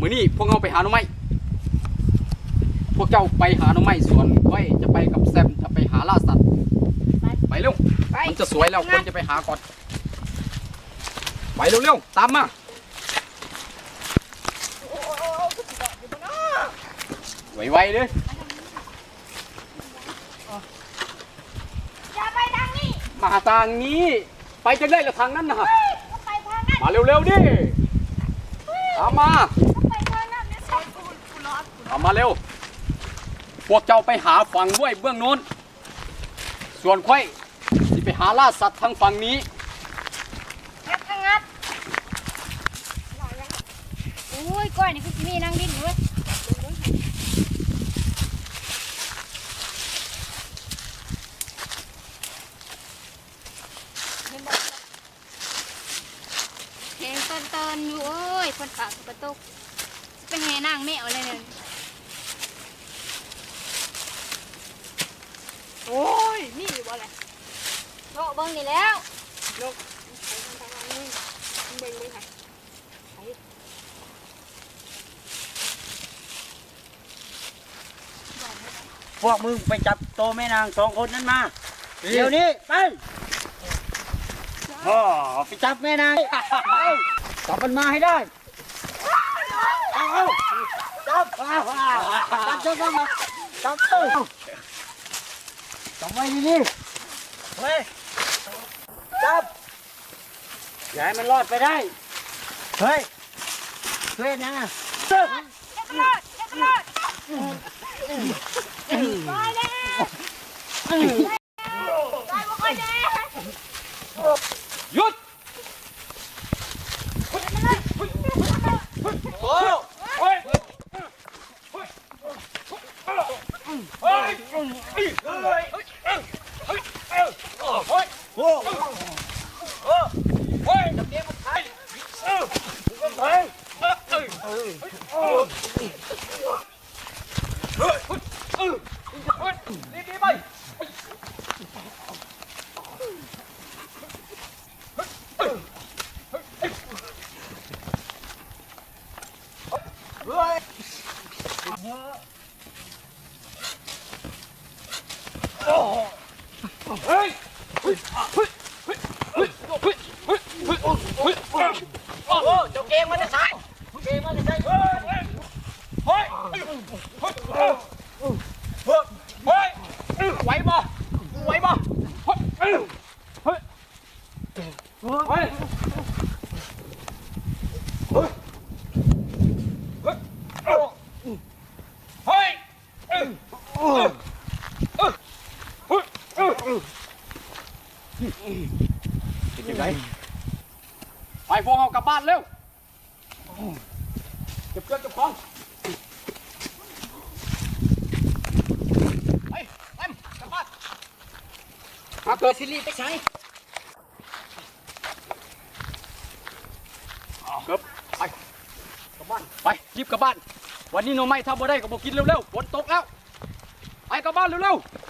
มื้อนี้พวกเราไปหาหน่อไม้พวกเจ้าไปหาหน่อไม้ส่วนก้อยจะไปกับแซมจะไปหาล่าสัตว์ไปเร็วมันจะสวยแล้วคนจะไปหาก่อนไปเร็วๆตามมาไวๆเลยอย่าไปทางนี้มาทางนี้ไปจะได้ละทางนั้นนะไปทางนั้นมาเร็วๆดิตามมาไปทางนั้นนะใช่กูร้อน เอามาเร็วพวกเจ้าไปหาฝั่งด้วยเบื้องโน้นส่วนค่อยจะไปหาล่าสัตว์ทางฝั่งนี้งัดงัดโอ้ยก้อยนี่คือมีนางดินเว้ยแหงตอนอยู่โอ้ยคนปากกระตุกเป็นแหนางแมวเลยเนี่ยโอ้ยนี่อยู่บ่อะไรเนาะเบิ่งนี่แล้วนกเบิ่งค่ะพวกมึงไปจับโตแม่นาง2 คนนั้นมาเดี๋ยวนี้ไปไปจับแม่นางจับมันมาให้ได้จับไว้ดีๆเฮ้ยจับอย่าให้มันรอดไปได้เฮ้ยเฮ้ยนะหยุดดีๆไปเฮ้ยเจ้าเกมมันจะใช่เกมมันจะใช่เฮ้ยไหวบ่ไหวบ่เฮ้ยเฮ้ยเฮ้ยเป็นยังไงไปพวกเรากลับบ้านเร็วเก็บเครื่องเก็บของไปกลับบ้านมาเกิดซิลีไปใช้เกือบไปกลับบ้านไปรีบกลับบ้านวันนี้หน่อไม้ถ้าบ่ได้ก็บ่กินเร็วๆฝนตกแล้วไปกลับบ้านเร็วๆ